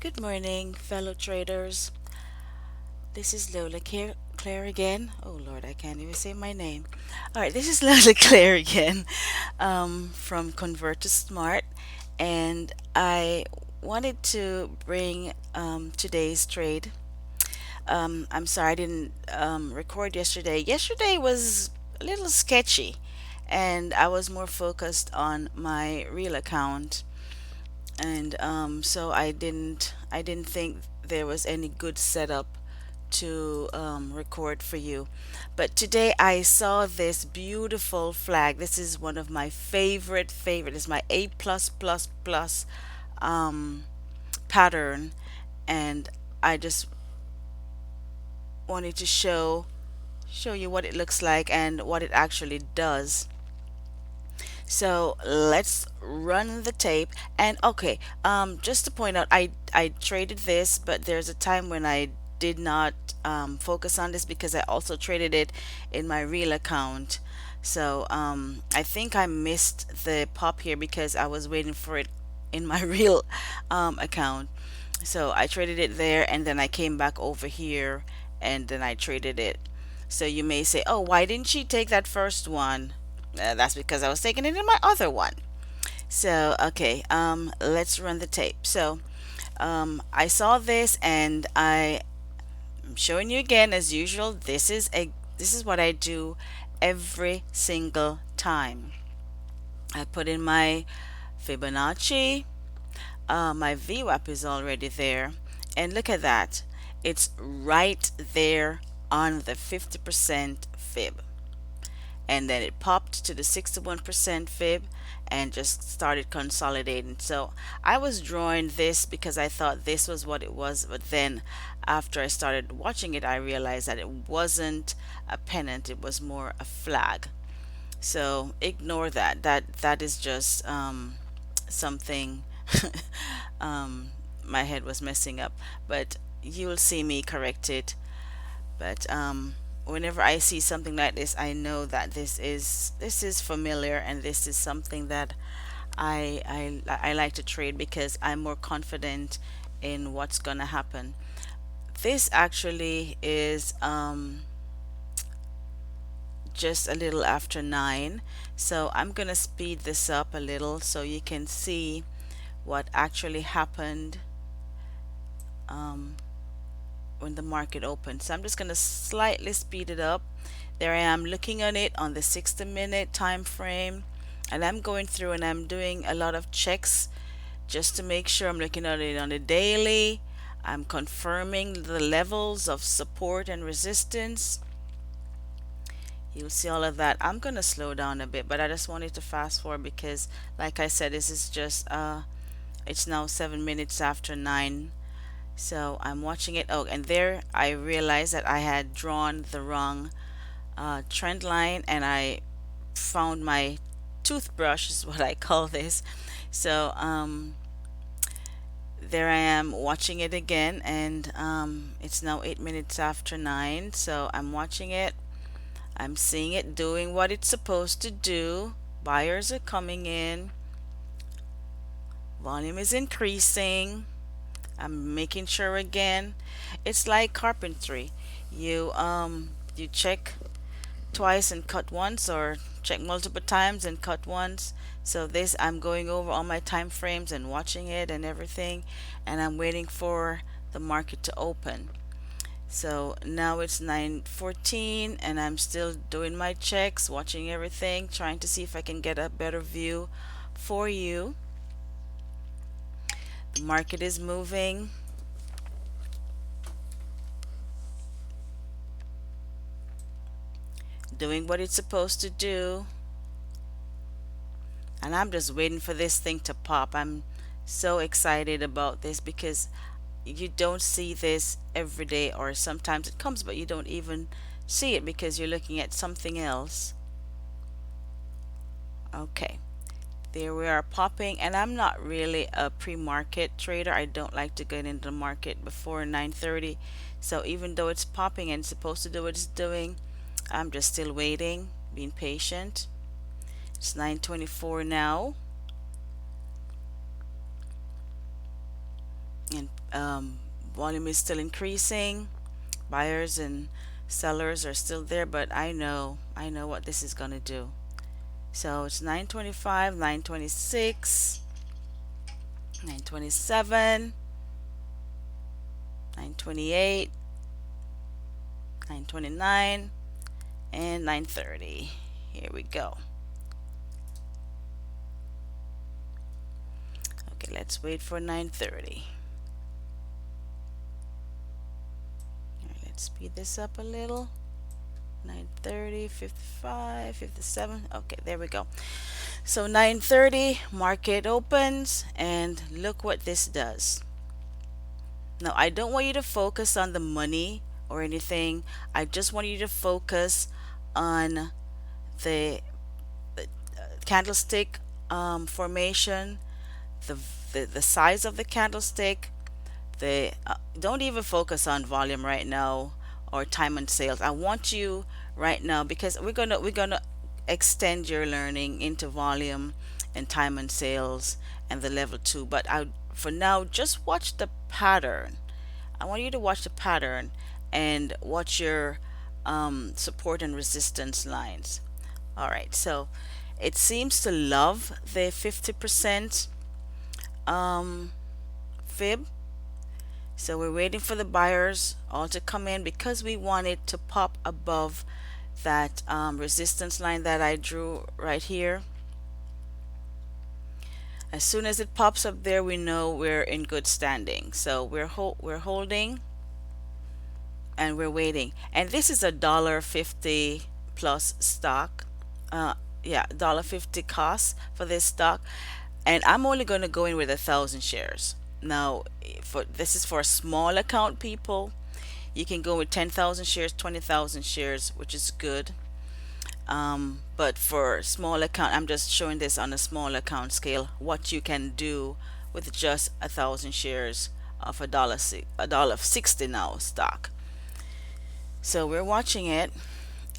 Good morning, fellow traders. This is Lola Claire again. Oh Lord, I can't even say my name. All right, this is Lola Claire again from Convert to Smart, and I wanted to bring today's trade. I'm sorry I didn't record yesterday. Yesterday was a little sketchy, and I was more focused on my real account, and so I didn't think there was any good setup to record for you. But today I saw this beautiful flag. This is one of my favorite. It's my A plus plus plus um, pattern, and I just wanted to show you what it looks like and what it actually does. So let's run the tape. And okay, just to point out, I traded this, but there's a time when I did not focus on this because I also traded it in my real account. So I think I missed the pop here because I was waiting for it in my real account. So I traded it there, and then I came back over here, and then I traded it. So you may say, "Oh, why didn't she take that first one?" That's because I was taking it in my other one. So okay, let's run the tape. So I saw this, and I'm showing you again as usual. This is what I do every single time. I put in my Fibonacci. My VWAP is already there, and look at that. It's right there on the 50% fib, and then it popped to the 61% fib and just started consolidating. So I was drawing this because I thought this was what it was, but then after I started watching it, I realized that it wasn't a pennant, it was more a flag. So ignore that. That is just something um, my head was messing up, but you'll see me correct it. But whenever I see something like this, I know that this is familiar, and this is something that I like to trade because I'm more confident in what's gonna happen. This actually is just a little after 9, so I'm gonna speed this up a little so you can see what actually happened um, when the market opened. So I'm just going to slightly speed it up. There I am looking on it on the 60-minute time frame, and I'm going through and I'm doing a lot of checks just to make sure. I'm looking at it on the daily. I'm confirming the levels of support and resistance. You'll see all of that. I'm going to slow down a bit, but I just wanted to fast forward because like I said, this is just it's now 7 minutes after 9. So I'm watching it. Oh, and there I realized that I had drawn the wrong trend line, and I found my toothbrush, is what I call this. So there I am watching it again, and it's now 8 minutes after 9. So I'm watching it. I'm seeing it doing what it's supposed to do. Buyers are coming in. Volume is increasing. I'm making sure again. It's like carpentry. You check twice and cut once, or check multiple times and cut once. So this, I'm going over all my time frames and watching it and everything, and I'm waiting for the market to open. So now it's 9:14, and I'm still doing my checks, watching everything, trying to see if I can get a better view for you. The market is moving. Doing what it's supposed to do, and I'm just waiting for this thing to pop. I'm so excited about this because you don't see this every day, or sometimes it comes but you don't even see it because you're looking at something else. Okay, there we are popping, and I'm not really a pre-market trader. I don't like to get into the market before 9:30. So even though it's popping and it's supposed to do what it's doing, I'm just still waiting, being patient. It's 9:24 now, and Um, Volume is still increasing. Buyers and sellers are still there, but I know what this is gonna do. So it's 925, 926, 927, 928, 929, and 930. Here we go. Okay, let's wait for 930. All right, let's speed this up a little. 930, 55, 57. Okay, there we go. So 930, market opens, and look what this does. Now, I don't want you to focus on the money or anything. I just want you to focus on the candlestick formation, the, the size of the candlestick. Don't even focus on volume right now or time and sales. I want you right now because we're gonna extend your learning into volume and time and sales and the level two. But I for now just watch the pattern. I want you to watch the pattern and watch your support and resistance lines. All right, so it seems to love the 50% um, fib. So we're waiting for the buyers all to come in because we want it to pop above that resistance line that I drew right here. As soon as it pops up there, we know we're in good standing. So we're holding and we're waiting. And this is a $1.50 plus stock. Yeah, $1.50 cost for this stock. And I'm only going to go in with 1,000 shares. Now, for this is for a small account people. You can go with 10,000 shares, 20,000 shares, which is good. But for small account, I'm just showing this on a small account scale, what you can do with just 1,000 shares of a dollar 60 now stock. So we're watching it,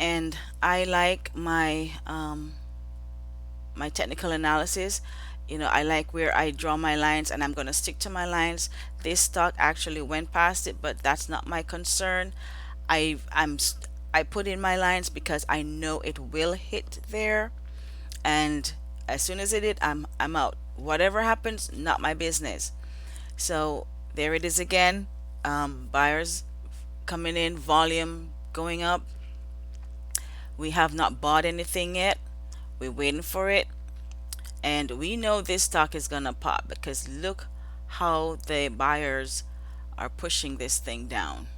and I like my technical analysis. I like where I draw my lines, and I'm going to stick to my lines. This stock actually went past it, but that's not my concern. I I'm I put in my lines because I know it will hit there, and as soon as it hit, I'm out. Whatever happens, not my business. So there it is again. Buyers coming in, volume going up. We have not bought anything yet. We're waiting for it. And we know this stock is gonna pop because look how the buyers are pushing this thing down.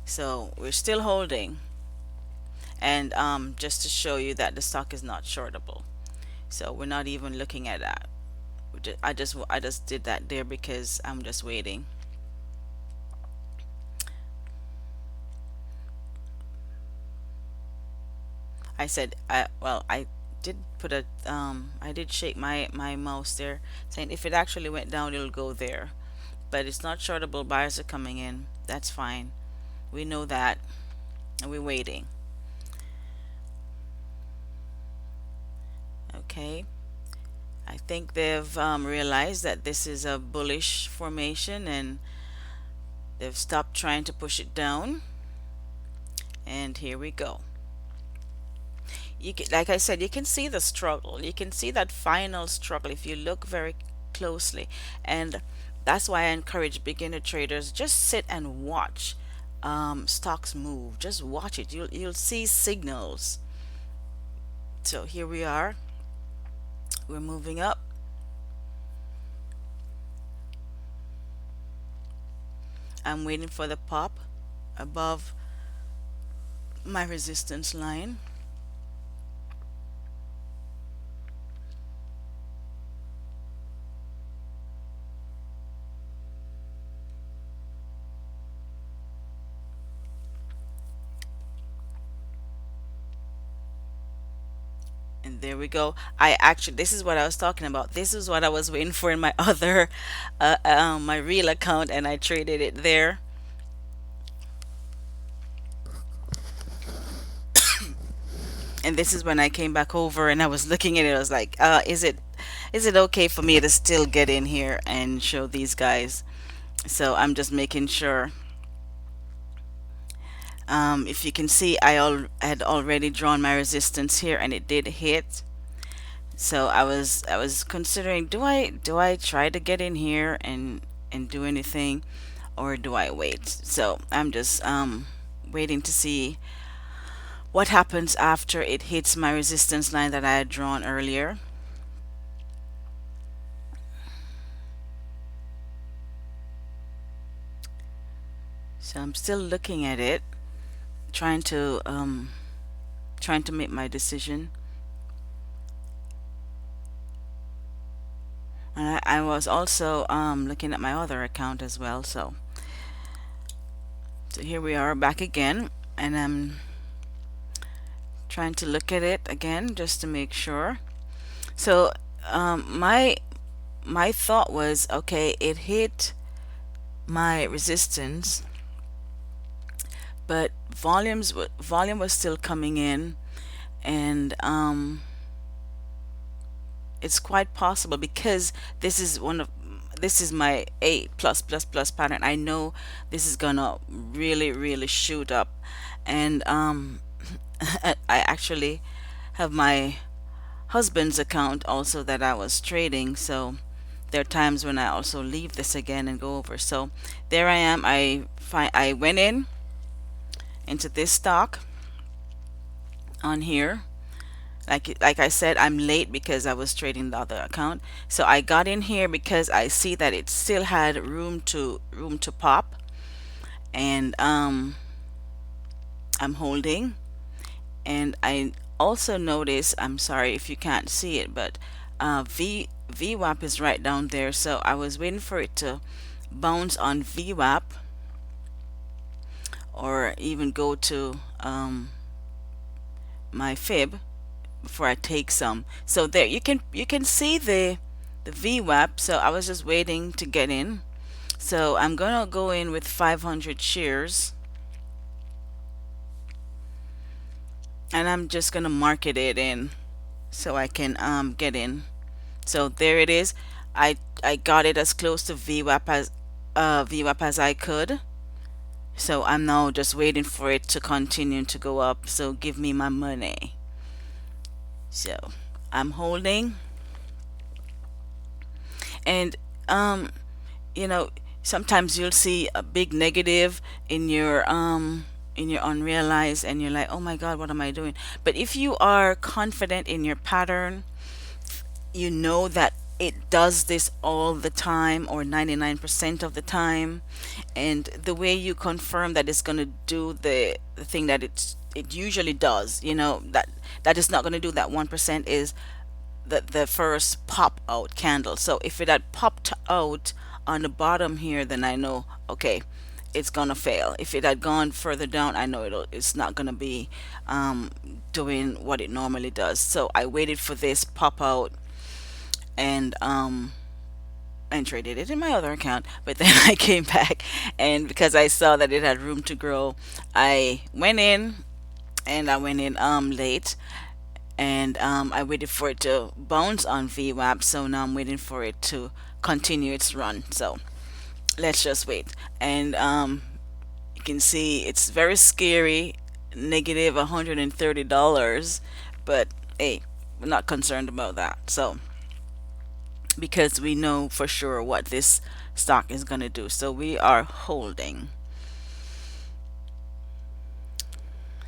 So we're still holding, and just to show you that the stock is not shortable. So we're not even looking at that. I just did that there because I'm just waiting. I said I did put a I did shake my mouse there, saying if it actually went down it'll go there, but it's not shortable. Buyers are coming in. That's fine. We know that, and we're waiting. Okay. I think they've realized that this is a bullish formation, and they've stopped trying to push it down. And here we go. Like I said, you can see the struggle. You can see that final struggle if you look very closely. And that's why I encourage beginner traders, just sit and watch stocks move. Just watch it. You'll see signals. So here we are. We're moving up. I'm waiting for the pop above my resistance line. And there we go. This is what I was talking about. This is what I was waiting for in my other, my real account, and I traded it there. And this is when I came back over and I was looking at it. I was like, is it okay for me to still get in here and show these guys? So I'm just making sure. If you can see, had already drawn my resistance here, and it did hit. So I was considering, do I try to get in here and do anything, or do I wait? So I'm just waiting to see what happens after it hits my resistance line that I had drawn earlier. So I'm still looking at it, trying to make my decision. And I was also looking at my other account as well. So here we are back again, and I'm trying to look at it again just to make sure. So my thought was, okay, it hit my resistance, but volume was still coming in, and it's quite possible because this is my A plus plus plus pattern. I know this is gonna really shoot up, and I actually have my husband's account also that I was trading. So there are times when I also leave this again and go over. So there I am. I went in into this stock on here. Like I said, I'm late because I was trading the other account. So I got in here because I see that it still had room to pop, and I'm holding. And I also notice, I'm sorry if you can't see it, but VWAP is right down there. So I was waiting for it to bounce on VWAP, or even go to my fib before I take some. So there you can see the VWAP. So I was just waiting to get in. So I'm gonna go in with 500 shares, and I'm just gonna market it in so I can get in. So there it is. I got it as close to VWAP as I could. So I'm now just waiting for it to continue to go up. So give me my money. So I'm holding, and um you know, sometimes you'll see a big negative in your unrealized, and you're like, oh my god, what am I doing? But if you are confident in your pattern, you know that it does this all the time, or 99% of the time. And the way you confirm that it's going to do the thing that it usually does, that it's not going to do that 1%, is the first pop out candle. So if it had popped out on the bottom here, then I know, okay, it's gonna fail. If it had gone further down, I know it's not gonna be doing what it normally does. So I waited for this pop out, and traded it in my other account. But then I came back, and because I saw that it had room to grow, I went in, and I went in late, and I waited for it to bounce on VWAP. So now I'm waiting for it to continue its run. So let's just wait. And you can see it's very scary, negative $130. But hey, we're not concerned about that. So because we know for sure what this stock is going to do, so we are holding.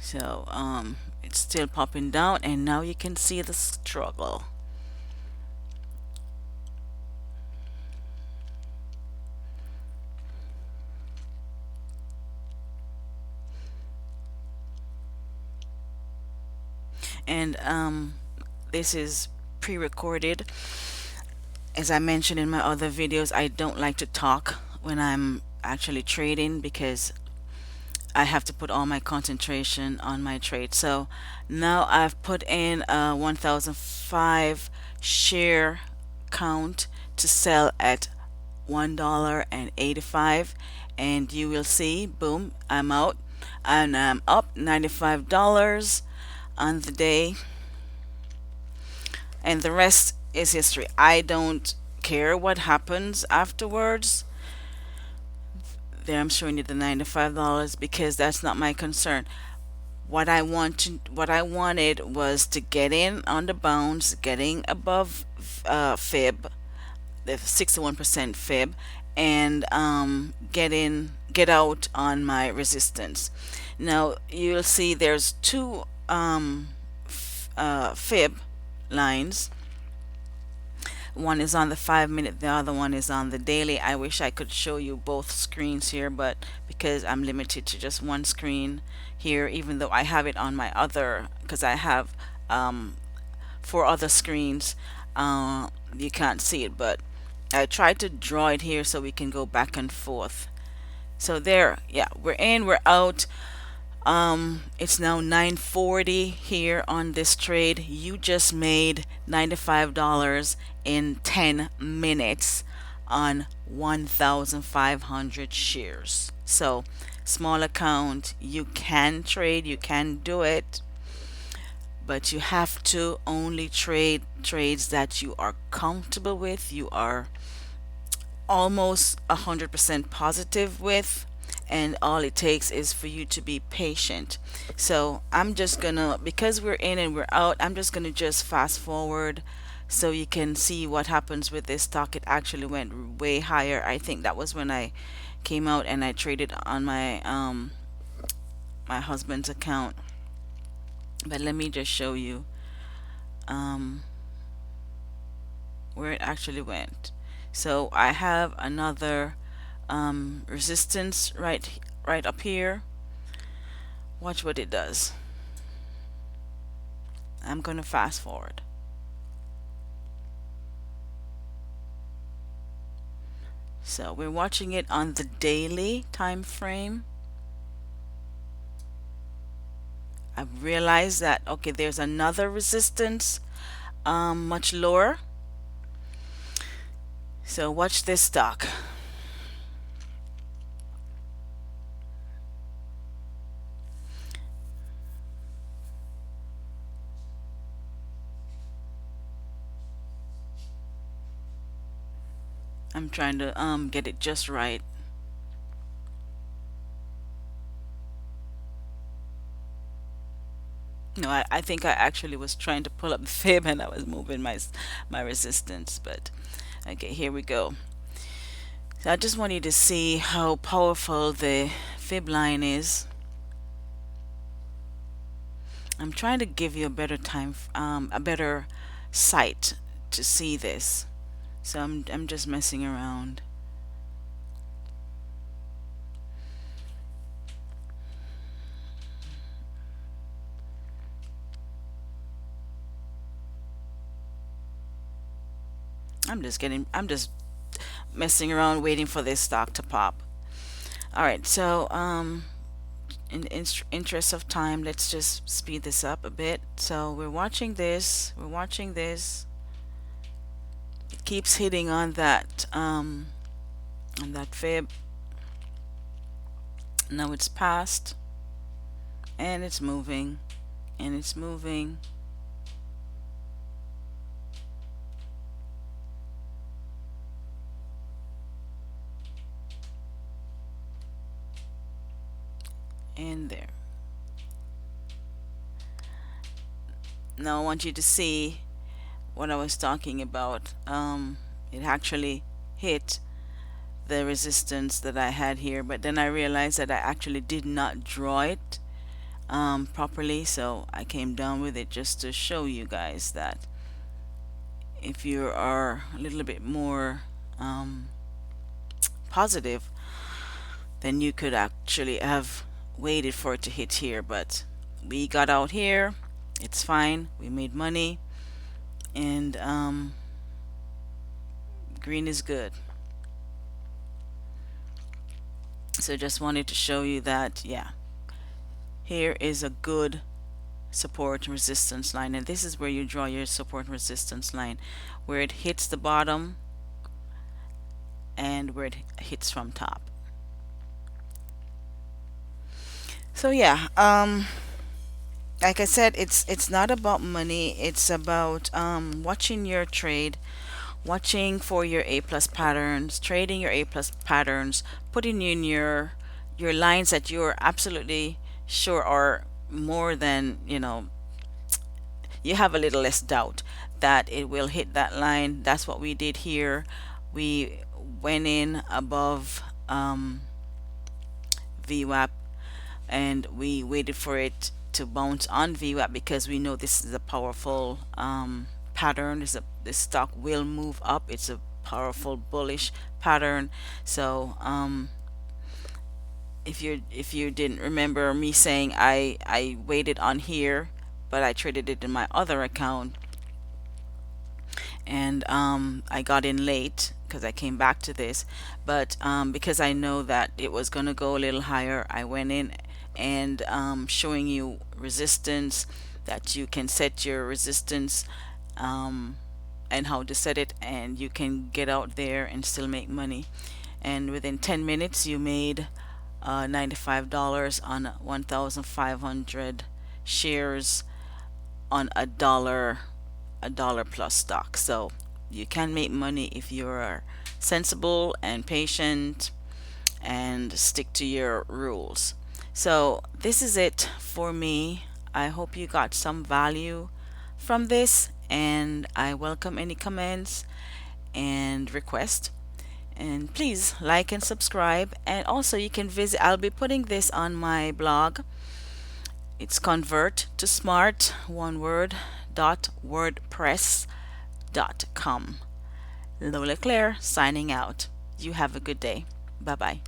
So it's still popping down, and now you can see the struggle. And this is pre-recorded. As I mentioned in my other videos, I don't like to talk when I'm actually trading, because I have to put all my concentration on my trade. So now I've put in a 1005 share count to sell at $1.85, and you will see, boom, I'm out, and I'm up $95 on the day, and the rest is history. I don't care what happens afterwards. There I'm showing you the $95 because that's not my concern. What I wanted was to get in on the bounce, getting above fib, the 61% fib, and get out on my resistance. Now you'll see there's two fib lines. One is on the 5 minute, the other one is on the daily. I wish I could show you both screens here, but because I'm limited to just one screen here, even though I have it on my other, because I have four other screens, you can't see it, but I tried to draw it here so we can go back and forth. So there, yeah, we're in, we're out. It's now 9:40 here on this trade. You just made $95 in 10 minutes on 1,500 shares. So, small account, you can trade, you can do it, but you have to only trade trades that you are comfortable with, you are almost 100% positive with, and all it takes is for you to be patient. So I'm just gonna, because we're in and we're out, I'm just gonna just fast forward so you can see what happens with this stock. It actually went way higher. I think that was when I came out and I traded on my husband's account. But let me just show you um where it actually went. So I have another resistance right up here. Watch what it does. I'm gonna fast forward. So we're watching it on the daily time frame. I've realized that okay, there's another resistance much lower. So watch this stock. I'm trying to get it just right. No, I think I actually was trying to pull up the fib and I was moving my resistance, but okay, here we go. So I just want you to see how powerful the fib line is. I'm trying to give you a better a better sight to see this. So I'm just messing around. I'm just messing around waiting for this stock to pop. All right, so in interest of time, let's just speed this up a bit. So we're watching this. We're watching this. It keeps hitting on that fib. Now it's past, and it's moving, and it's moving. And there. Now I want you to see what I was talking about. It actually hit the resistance that I had here, but then I realized that I actually did not draw it properly, so I came down with it just to show you guys that if you are a little bit more positive, then you could actually have waited for it to hit here, but we got out here. It's fine. We made money, and green is good. So just wanted to show you that, yeah, here is a good support and resistance line, and this is where you draw your support and resistance line, where it hits the bottom and where it hits from top. So yeah, like I said, it's not about money. It's about watching your trade, watching for your A plus patterns, trading your A plus patterns, putting in your lines that you're absolutely sure are more than, you have a little less doubt that it will hit that line. That's what we did here. We went in above VWAP, and we waited for it to bounce on VWAP because we know this is a powerful pattern. This stock will move up. It's a powerful bullish pattern. So if you didn't remember me saying I waited on here, but I traded it in my other account, and I got in late because I came back to this, but because I know that it was going to go a little higher, I went in and showing you resistance, that you can set your resistance, um, and how to set it, and you can get out there and still make money. And within 10 minutes you made $95 on 1,500 shares on a dollar plus stock. So you can make money if you're sensible and patient and stick to your rules. So this is it for me. I hope you got some value from this, and I welcome any comments and requests. And please like and subscribe. And also you can visit, I'll be putting this on my blog. It's convert to smart, one word, .wordpress.com. Lola Claire signing out. You have a good day. Bye bye.